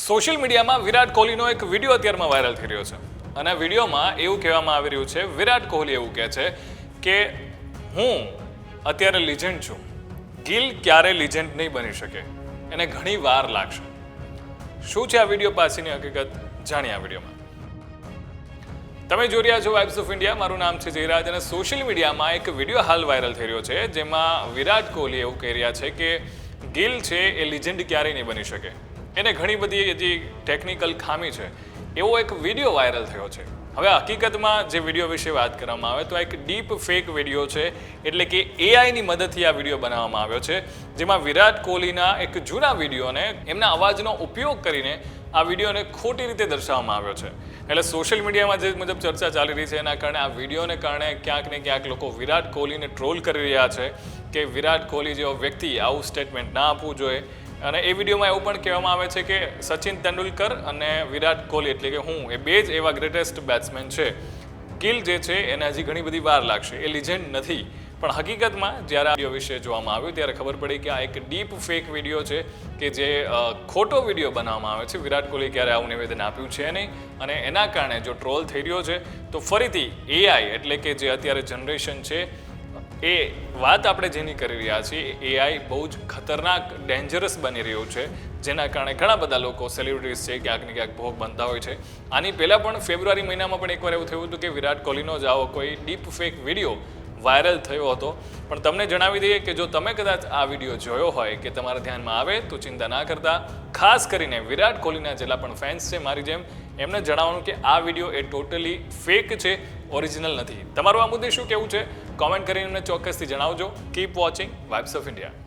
Social મીડિયામાં વિરાટ કોહલીનો એક video અત્યારમાં વાયરલ થઈ રહ્યો છે અને આ વિડીયોમાં એવું કહેવામાં આવી રહ્યું છે, વિરાટ કોહલી એવું કહે છે કે હું અત્યારે લિજેન્ડ છું, ગિલ ક્યારે લિજેન્ડ નહીં બની શકે, એને ઘણી વાર લાગશે. શું છે આ વિડીયો પાછળની હકીકત, જાણીએ આ વિડીયોમાં. તમે જોઈ રહ્યા છો વાઇબ્સ ઓફ ઇન્ડિયા. મારું નામ છે જયરાજ અને સોશિયલ મીડિયામાં એક વિડીયો હાલ વાયરલ થઈ રહ્યો છે જેમાં વિરાટ કોહલી એવું કહી રહ્યા છે કે ગિલ છે એ લિજેન્ડ ક્યારેય નહીં બની શકે, એને ઘણી બધી હજી ટેકનિકલ ખામી છે, એવો એક વિડીયો વાયરલ થયો છે. હવે હકીકતમાં જે વિડીયો વિશે વાત કરવામાં આવે તો એક ડીપ ફેક વિડીયો છે, એટલે કે એઆઈની મદદથી આ વિડીયો બનાવવામાં આવ્યો છે જેમાં વિરાટ કોહલીના એક જૂના વિડીયોને એમના અવાજનો ઉપયોગ કરીને આ વિડીયોને ખોટી રીતે દર્શાવવામાં આવ્યો છે. એટલે સોશિયલ મીડિયામાં જે મુજબ ચર્ચા ચાલી રહી છે એના કારણે આ વિડીયોને કારણે ક્યાંક ને ક્યાંક લોકો વિરાટ કોહલીને ટ્રોલ કરી રહ્યા છે કે વિરાટ કોહલી જેવો વ્યક્તિ આવું સ્ટેટમેન્ટ ના આપવું જોઈએ. અને એ વિડીયોમાં એવું પણ કહેવામાં આવે છે કે સચિન તેંડુલકર અને વિરાટ કોહલી એટલે કે હું એ બે જ એવા ગ્રેટેસ્ટ બેટ્સમેન છે, ગિલ જે છે એને હજી ઘણી બધી વાર લાગશે, એ લિજેન્ડ નથી. પણ હકીકતમાં જ્યારે આ વિડીયો વિશે જોવામાં આવ્યું ત્યારે ખબર પડી કે આ એક ડીપ ફેક વિડીયો છે કે જે ખોટો વિડીયો બનાવવામાં આવે છે. વિરાટ કોહલી ક્યારે આવું નિવેદન આપ્યું છે નહીં અને એના કારણે જો ટ્રોલ થઈ રહ્યો છે તો ફરીથી એઆઈ એટલે કે જે અત્યારે જનરેશન છે એ વાત આપણે જેની કરી રહ્યા છીએ, એઆઈ બહુ જ ખતરનાક ડેન્જરસ બની રહ્યું છે જેના કારણે ઘણા બધા લોકો સેલિબ્રિટીઝ છે ક્યાંક ને ક્યાંક ભોગ બનતા હોય છે. આની પહેલાં પણ ફેબ્રુઆરી મહિનામાં પણ એકવાર એવું થયું હતું કે વિરાટ કોહલીનો જ આવો કોઈ ડીપ ફેક વિડીયો વાયરલ થયો હતો. પણ તમને જણાવી દઈએ કે જો તમે કદાચ આ વિડીયો જોયો હોય કે તમારા ધ્યાનમાં આવે તો ચિંતા ના કરતા. ખાસ કરીને વિરાટ કોહલીના જેટલા પણ ફેન્સ છે મારી જેમ, એમને જણાવવાનું કે આ વિડીયો એ ટોટલી ફેક છે, ઓરિજિનલ નથી. તમારું આ મુદ્દે શું કહેવું છે કોમેન્ટ કરીને અમને ચોક્કસથી જણાવજો. Keep watching vibes of India.